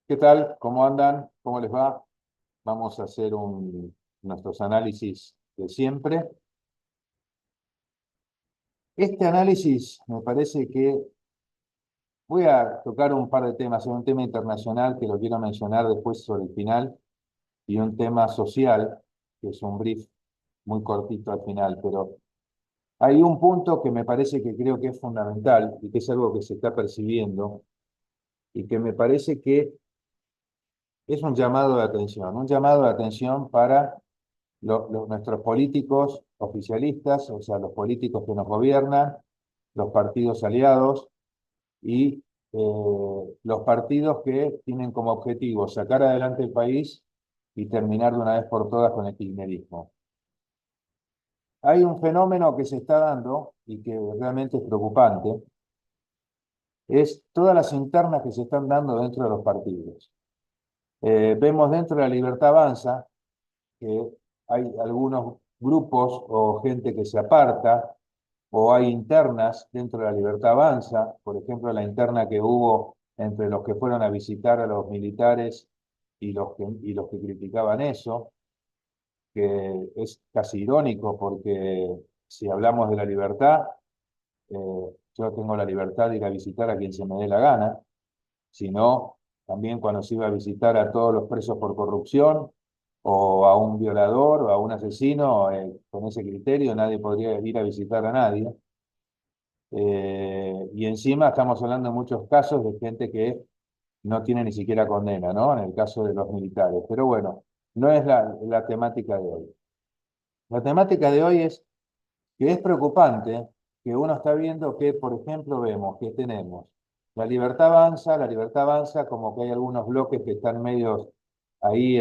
¿Qué tal? ¿Cómo andan? ¿Cómo les va? Vamos a hacer nuestros análisis de siempre. Este análisis me parece que voy a tocar un par de temas, un tema internacional que lo quiero mencionar después sobre el final y un tema social, que es un brief muy cortito al final, pero hay un punto que me parece que creo que es fundamental y que es algo que se está percibiendo y que me parece que es un llamado de atención para nuestros políticos oficialistas, o sea, los políticos que nos gobiernan, los partidos aliados y los partidos que tienen como objetivo sacar adelante el país y terminar de una vez por todas con el kirchnerismo. Hay un fenómeno que se está dando y que realmente es preocupante, es todas las internas que se están dando dentro de los partidos. Vemos dentro de la Libertad Avanza que hay algunos grupos o gente que se aparta, o hay internas dentro de la Libertad Avanza, por ejemplo, la interna que hubo entre los que fueron a visitar a los militares y los que criticaban eso, que es casi irónico porque si hablamos de la libertad, yo tengo la libertad de ir a visitar a quien se me dé la gana, sino también cuando se iba a visitar a todos los presos por corrupción, o a un violador, o a un asesino, con ese criterio nadie podría ir a visitar a nadie. Y encima estamos hablando en muchos casos de gente que no tiene ni siquiera condena, ¿no? En el caso de los militares. Pero bueno, no es la temática de hoy. La temática de hoy es que es preocupante que uno está viendo que, por ejemplo, vemos que tenemos la libertad avanza, como que hay algunos bloques que están medios ahí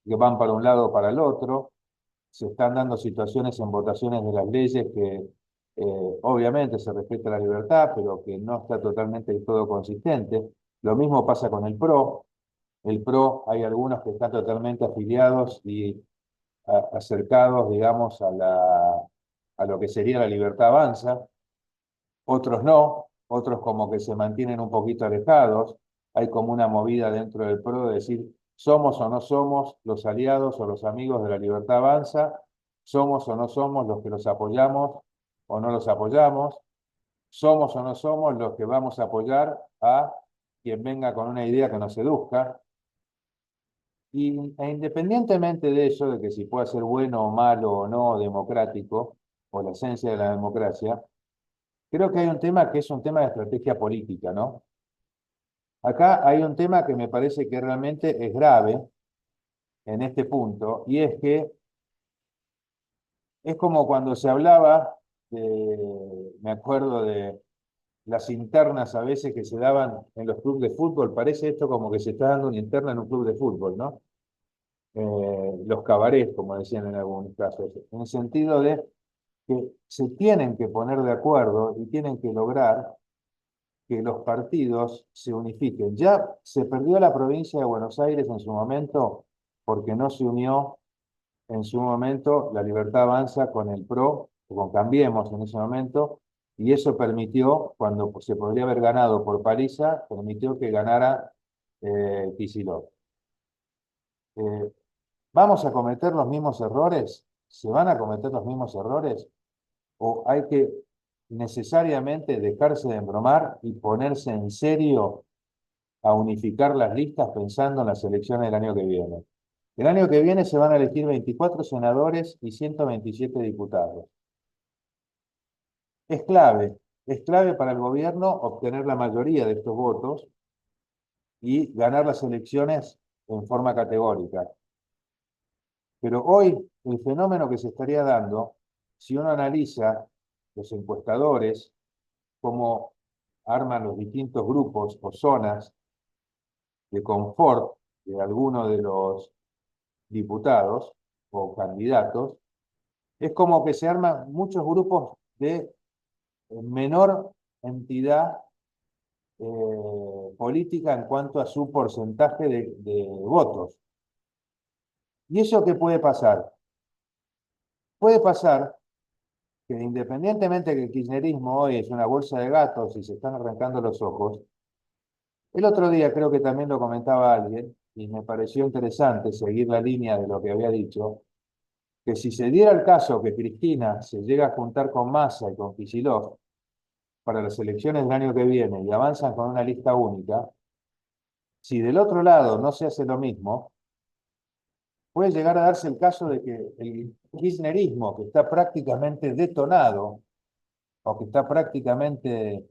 que van para un lado o para el otro. Se están dando situaciones en votaciones de las leyes que obviamente se respeta la libertad, pero que no está totalmente del todo consistente. Lo mismo pasa con el PRO. El PRO hay algunos que están totalmente afiliados y acercados, digamos, a lo que sería la libertad avanza, otros no, otros como que se mantienen un poquito alejados. Hay como una movida dentro del PRO de decir, somos o no somos los aliados o los amigos de la libertad avanza, somos o no somos los que los apoyamos o no los apoyamos, somos o no somos los que vamos a apoyar a quien venga con una idea que nos seduzca. Independientemente de eso, de que si puede ser bueno o malo o no democrático, o la esencia de la democracia, creo que hay un tema que es un tema de estrategia política, ¿no? Acá hay un tema que me parece que realmente es grave en este punto, y es que es como cuando se hablaba me acuerdo de las internas a veces que se daban en los clubes de fútbol, parece esto como que se está dando una interna en un club de fútbol, ¿no? Los cabarets, como decían en algunos casos, en el sentido de que se tienen que poner de acuerdo y tienen que lograr que los partidos se unifiquen. Ya se perdió la provincia de Buenos Aires en su momento porque no se unió en su momento la Libertad Avanza con el PRO, o con Cambiemos en ese momento, y eso permitió, cuando se podría haber ganado por paliza, permitió que ganara Kicillof. Eh, ¿Vamos a cometer los mismos errores? ¿Se van a cometer los mismos errores? ¿O hay que necesariamente dejarse de embromar y ponerse en serio a unificar las listas pensando en las elecciones del año que viene? El año que viene se van a elegir 24 senadores y 127 diputados. Es clave, es clave para el gobierno obtener la mayoría de estos votos y ganar las elecciones en forma categórica. Pero hoy el fenómeno que se estaría dando, si uno analiza los encuestadores, cómo arman los distintos grupos o zonas de confort de alguno de los diputados o candidatos, es como que se arman muchos grupos de menor entidad política en cuanto a su porcentaje de votos. ¿Y eso qué puede pasar? Puede pasar que independientemente que el kirchnerismo hoy es una bolsa de gatos y se están arrancando los ojos, El otro día creo que también lo comentaba alguien y me pareció interesante seguir la línea de lo que había dicho, que si se diera el caso que Cristina se llega a juntar con Massa y con Kicillof para las elecciones del año que viene y avanzan con una lista única, si del otro lado no se hace lo mismo, puede llegar a darse el caso de que el kirchnerismo, que está prácticamente detonado o que está prácticamente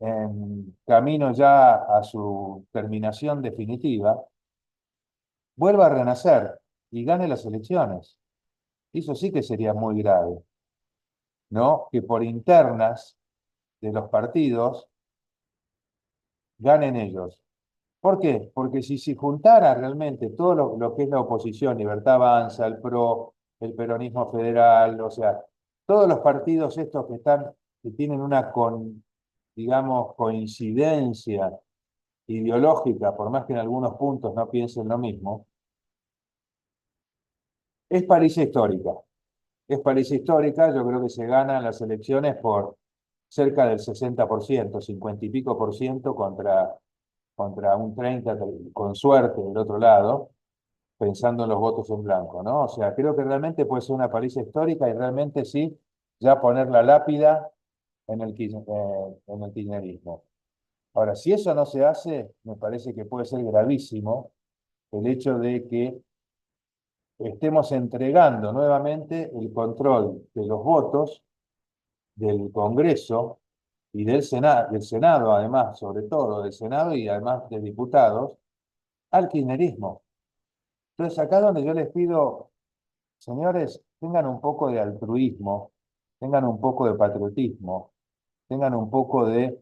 en camino ya a su terminación definitiva, vuelva a renacer y gane las elecciones. Eso sí que sería muy grave, ¿no? Que por internas de los partidos ganen ellos. ¿Por qué? Porque si se juntara realmente todo lo que es la oposición, Libertad Avanza, el PRO, el peronismo federal, o sea, todos los partidos estos que tienen una digamos, coincidencia ideológica, por más que en algunos puntos no piensen lo mismo, es París histórica. Es París histórica, yo creo que se ganan las elecciones por cerca del 60%, 50 y pico por ciento contra un 30 con suerte del otro lado, pensando en los votos en blanco, ¿no? O sea, creo que realmente puede ser una paliza histórica y realmente sí, ya poner la lápida en el kirchnerismo. Ahora, si eso no se hace, me parece que puede ser gravísimo el hecho de que estemos entregando nuevamente el control de los votos del Congreso y del Senado además, sobre todo del Senado y además de diputados, al kirchnerismo. Entonces, acá donde yo les pido, señores, tengan un poco de altruismo, tengan un poco de patriotismo, tengan un poco de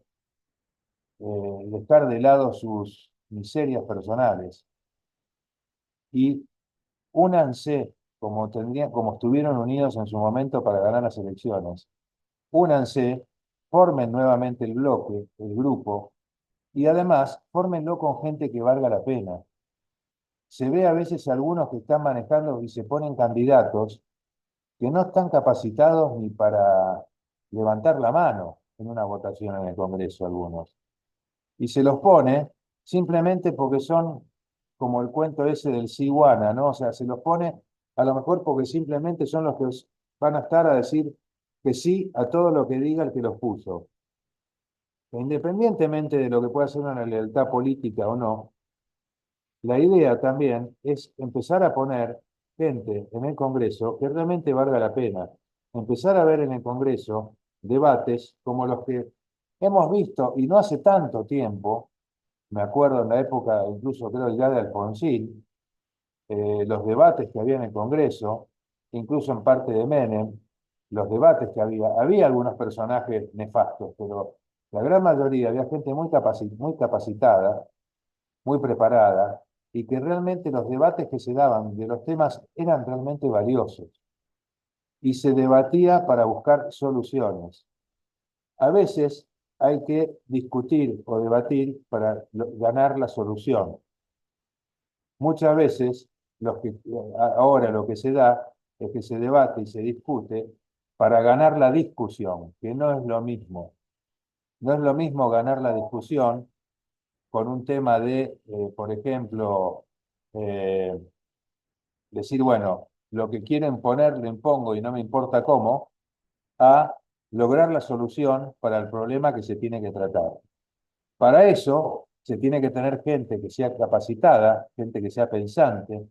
dejar de lado sus miserias personales y únanse como estuvieron unidos en su momento para ganar las elecciones. Únanse, formen nuevamente el bloque, el grupo, y además fórmenlo con gente que valga la pena. Se ve a veces algunos que están manejando y se ponen candidatos que no están capacitados ni para levantar la mano en una votación en el Congreso algunos. Y se los pone simplemente porque son como el cuento ese del Siguana, ¿no? O sea, se los pone a lo mejor porque simplemente son los que van a estar a decir que sí a todo lo que diga el que los puso. E independientemente de lo que pueda ser una lealtad política o no, la idea también es empezar a poner gente en el Congreso que realmente valga la pena. Empezar a ver en el Congreso debates como los que hemos visto, y no hace tanto tiempo, me acuerdo en la época, incluso creo ya de Alfonsín, los debates que había en el Congreso, incluso en parte de Menem, los debates que había algunos personajes nefastos, pero la gran mayoría había gente muy capacitada, muy preparada, y que realmente los debates que se daban de los temas eran realmente valiosos, y se debatía para buscar soluciones. A veces hay que discutir o debatir para ganar la solución. Muchas veces ahora lo que se da es que se debate y se discute para ganar la discusión, que no es lo mismo. No es lo mismo ganar la discusión con un tema por ejemplo, eh, decir, bueno, lo que quieren poner lo impongo y no me importa cómo, a lograr la solución para el problema que se tiene que tratar. Para eso se tiene que tener gente que sea capacitada, gente que sea pensante,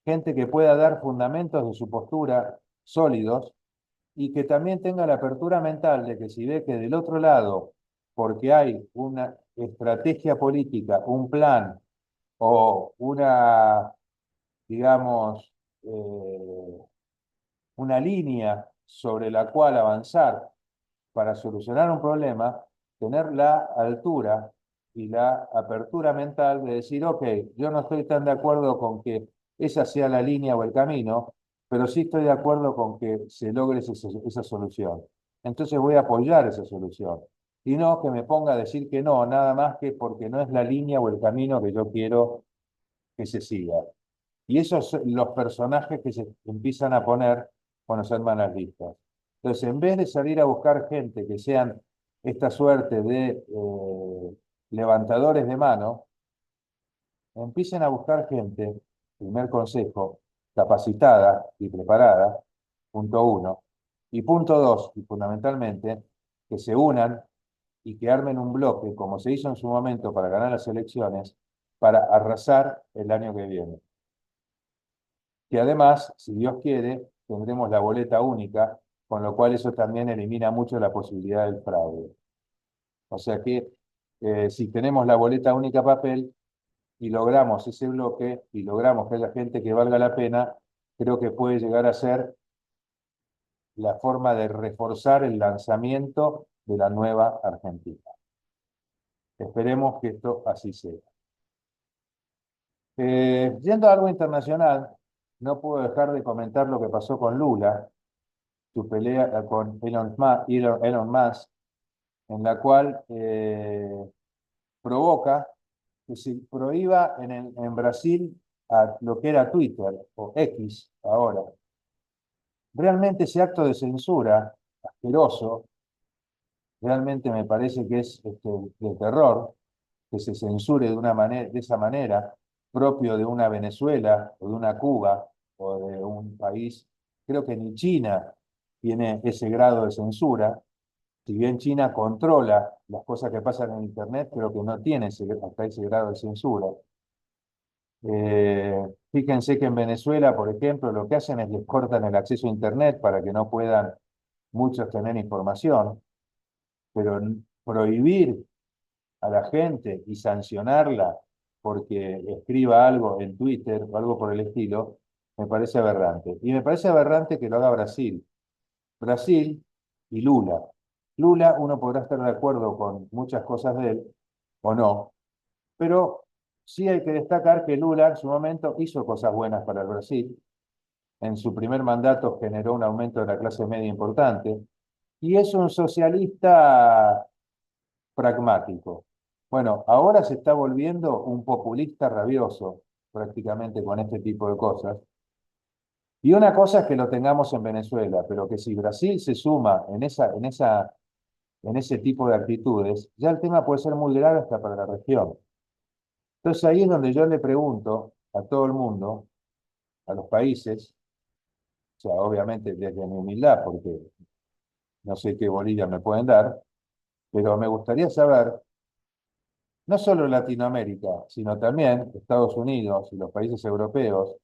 gente que pueda dar fundamentos de su postura sólidos y que también tenga la apertura mental de que si ve que del otro lado, porque hay una estrategia política, un plan o digamos, una línea sobre la cual avanzar para solucionar un problema, tener la altura y la apertura mental de decir, ok, yo no estoy tan de acuerdo con que esa sea la línea o el camino, pero sí estoy de acuerdo con que se logre esa solución. Entonces voy a apoyar esa solución. Y no que me ponga a decir que no, nada más que porque no es la línea o el camino que yo quiero que se siga. Y esos son los personajes que se empiezan a poner cuando se arman las listas. Entonces, en vez de salir a buscar gente que sean esta suerte levantadores de mano, empiecen a buscar gente, primer consejo, capacitada y preparada, punto uno. Y punto dos, y fundamentalmente, que se unan y que armen un bloque, como se hizo en su momento para ganar las elecciones, para arrasar el año que viene. Que además, si Dios quiere, tendremos la boleta única, con lo cual eso también elimina mucho la posibilidad del fraude. O sea que si tenemos la boleta única papel y logramos ese bloque y logramos que haya gente que valga la pena, creo que puede llegar a ser la forma de reforzar el lanzamiento de la nueva Argentina. Esperemos que esto así sea. Yendo a algo internacional, no puedo dejar de comentar lo que pasó con Lula, su pelea con Elon Musk, en la cual provoca que se prohíba en Brasil a lo que era Twitter, o X ahora. Realmente ese acto de censura asqueroso, realmente me parece que es de terror, que se censure de una manera, de esa manera, propio de una Venezuela o de una Cuba o de un país. Creo que ni China tiene ese grado de censura. Si bien China controla las cosas que pasan en Internet, creo que no tiene hasta ese grado de censura. Fíjense que en Venezuela, por ejemplo, lo que hacen es les cortan el acceso a Internet para que no puedan muchos tener información, pero prohibir a la gente y sancionarla porque escriba algo en Twitter o algo por el estilo, me parece aberrante. Y me parece aberrante que lo haga Brasil. Brasil y Lula. Lula, uno podrá estar de acuerdo con muchas cosas de él o no, pero sí hay que destacar que Lula en su momento hizo cosas buenas para el Brasil. En su primer mandato generó un aumento de la clase media importante y es un socialista pragmático. Bueno, ahora se está volviendo un populista rabioso prácticamente con este tipo de cosas. Y una cosa es que lo tengamos en Venezuela, pero que si Brasil se suma en ese tipo de actitudes, ya el tema puede ser muy grave hasta para la región. Entonces ahí es donde yo le pregunto a todo el mundo, a los países, o sea, obviamente desde mi humildad, porque no sé qué bolilla me pueden dar, pero me gustaría saber, no solo Latinoamérica, sino también Estados Unidos y los países europeos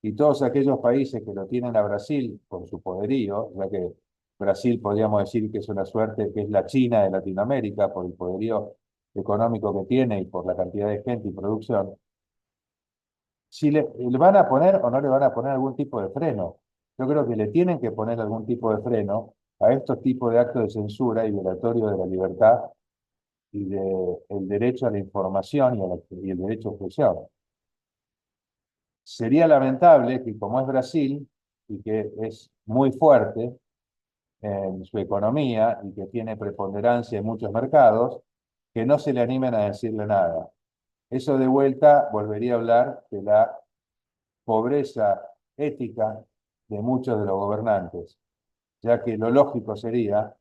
y todos aquellos países que lo tienen a Brasil por su poderío, ya que Brasil podríamos decir que es una suerte, que es la China de Latinoamérica por el poderío económico que tiene y por la cantidad de gente y producción, si le van a poner o no le van a poner algún tipo de freno. Yo creo que le tienen que poner algún tipo de freno a estos tipos de actos de censura y violatorio de la libertad y del derecho a la información y el derecho a expresión. Sería lamentable que como es Brasil y que es muy fuerte en su economía y que tiene preponderancia en muchos mercados, que no se le animen a decirle nada. Eso de vuelta volvería a hablar de la pobreza ética de muchos de los gobernantes, ya que lo lógico sería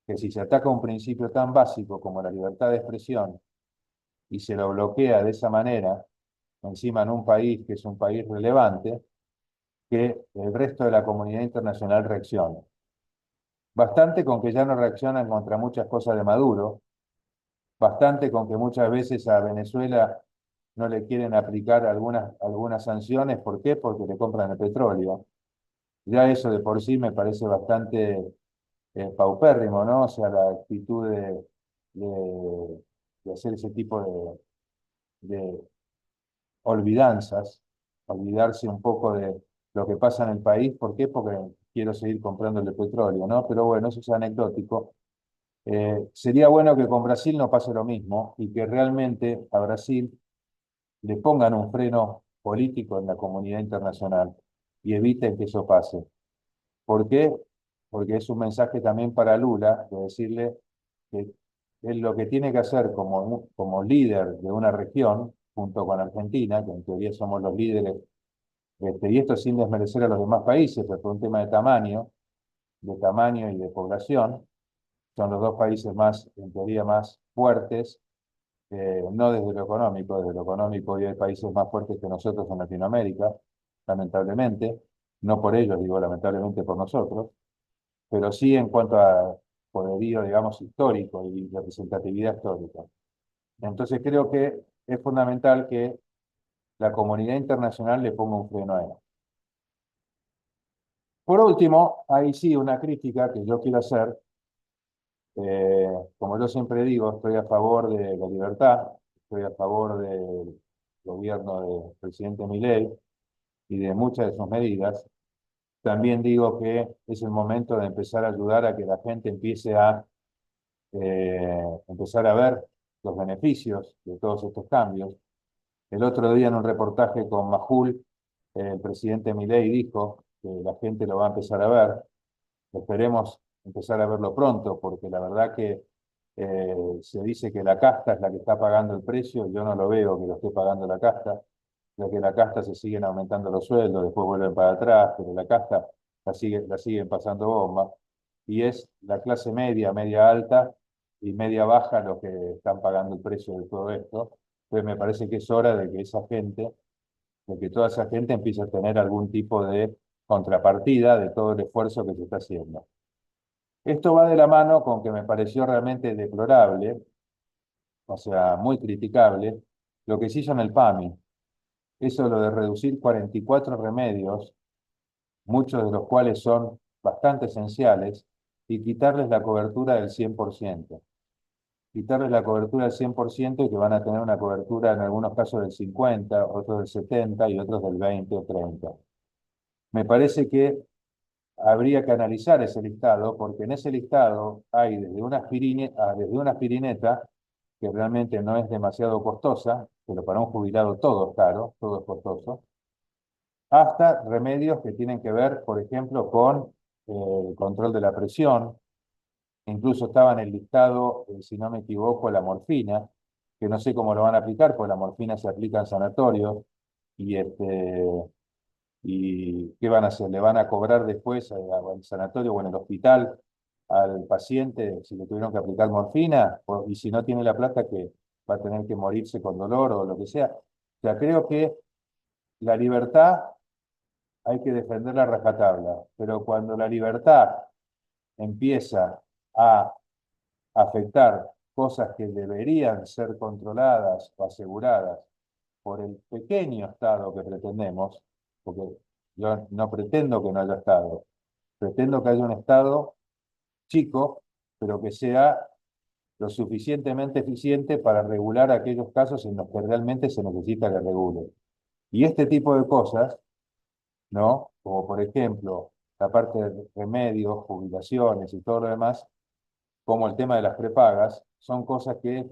que si se ataca un principio tan básico como la libertad de expresión y se lo bloquea de esa manera, encima en un país que es un país relevante, que el resto de la comunidad internacional reaccione. Bastante con que ya no reaccionan contra muchas cosas de Maduro, bastante con que muchas veces a Venezuela no le quieren aplicar algunas sanciones. ¿Por qué? Porque le compran el petróleo. Ya eso de por sí me parece bastante paupérrimo, ¿no? O sea, la actitud de hacer ese tipo de olvidanzas, olvidarse un poco de lo que pasa en el país. ¿Por qué? Porque quiero seguir comprándole petróleo, ¿no? Pero bueno, eso es anecdótico. Sería bueno que con Brasil no pase lo mismo y que realmente a Brasil le pongan un freno político en la comunidad internacional y eviten que eso pase. ¿Por qué? Porque es un mensaje también para Lula de decirle que él lo que tiene que hacer como líder de una región, junto con Argentina, que en teoría somos los líderes, y esto sin desmerecer a los demás países, pero por un tema de tamaño y de población, son los dos países más, en teoría, más fuertes no desde lo económico hoy hay países más fuertes que nosotros en Latinoamérica, lamentablemente, no por ellos, digo lamentablemente por nosotros, pero sí en cuanto a poderío, digamos, histórico y representatividad histórica. Entonces creo que es fundamental que la comunidad internacional le ponga un freno a él. Por último, ahí sí una crítica que yo quiero hacer. Como yo siempre digo, estoy a favor de la libertad, estoy a favor del gobierno del presidente Milei y de muchas de sus medidas. También digo que es el momento de empezar a ayudar a que la gente empiece a empezar a ver los beneficios de todos estos cambios. El otro día en un reportaje con Majul, el presidente Milei dijo que la gente lo va a empezar a ver. Esperemos empezar a verlo pronto, porque la verdad que se dice que la casta es la que está pagando el precio, yo no lo veo que lo esté pagando la casta, ya que la casta se siguen aumentando los sueldos, después vuelven para atrás, pero la casta la siguen pasando bomba, y es la clase media, media alta y media baja los que están pagando el precio de todo esto. Entonces me parece que es hora de que esa gente, de que toda esa gente empiece a tener algún tipo de contrapartida de todo el esfuerzo que se está haciendo. Esto va de la mano con que me pareció realmente deplorable, o sea, muy criticable, lo que se hizo en el PAMI. Eso lo de reducir 44 remedios, muchos de los cuales son bastante esenciales, y quitarles la cobertura del 100%. Quitarles la cobertura del 100% y que van a tener una cobertura en algunos casos del 50, otros del 70 y otros del 20 o 30. Me parece que habría que analizar ese listado, porque en ese listado hay desde una aspirineta, que realmente no es demasiado costosa, pero para un jubilado todo es caro, todo es costoso, hasta remedios que tienen que ver, por ejemplo, con el control de la presión. Incluso estaba en el listado, si no me equivoco, la morfina, que no sé cómo lo van a aplicar, porque la morfina se aplica en sanatorios, y ¿y qué van a hacer? ¿Le van a cobrar después al sanatorio o en el hospital al paciente si le tuvieron que aplicar morfina? Y si no tiene la plata, que va a tener que morirse con dolor o lo que sea. O sea, creo que la libertad hay que defenderla a rajatabla, pero cuando la libertad empieza a afectar cosas que deberían ser controladas o aseguradas por el pequeño Estado que pretendemos, porque yo no pretendo que no haya Estado, pretendo que haya un Estado chico, pero que sea lo suficientemente eficiente para regular aquellos casos en los que realmente se necesita que regule. Y este tipo de cosas, ¿no? Como por ejemplo la parte de remedios, jubilaciones y todo lo demás, como el tema de las prepagas, son cosas que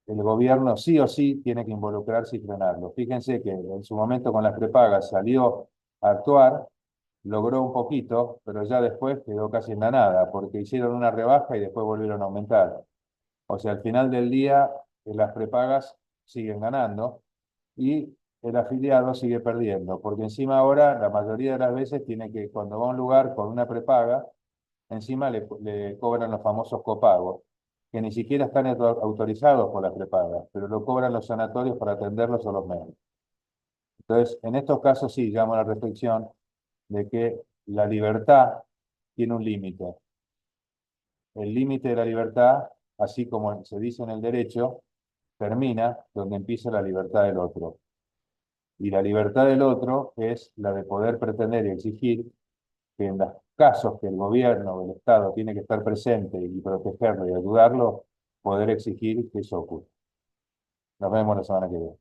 el gobierno sí o sí tiene que involucrarse y frenarlo. Fíjense que en su momento con las prepagas salió a actuar, logró un poquito, pero ya después quedó casi en la nada, porque hicieron una rebaja y después volvieron a aumentar. O sea, al final del día, las prepagas siguen ganando y el afiliado sigue perdiendo, porque encima ahora la mayoría de las veces tiene que, cuando va a un lugar con una prepaga, encima le cobran los famosos copagos, que ni siquiera están autorizados por las prepagas, pero lo cobran los sanatorios para atenderlos o los médicos. Entonces, en estos casos sí llamo a la reflexión de que la libertad tiene un límite. El límite de la libertad, así como se dice en el derecho, termina donde empieza la libertad del otro. Y la libertad del otro es la de poder pretender y exigir que en los casos que el gobierno o el Estado tiene que estar presente y protegerlo y ayudarlo, poder exigir que eso ocurra. Nos vemos la semana que viene.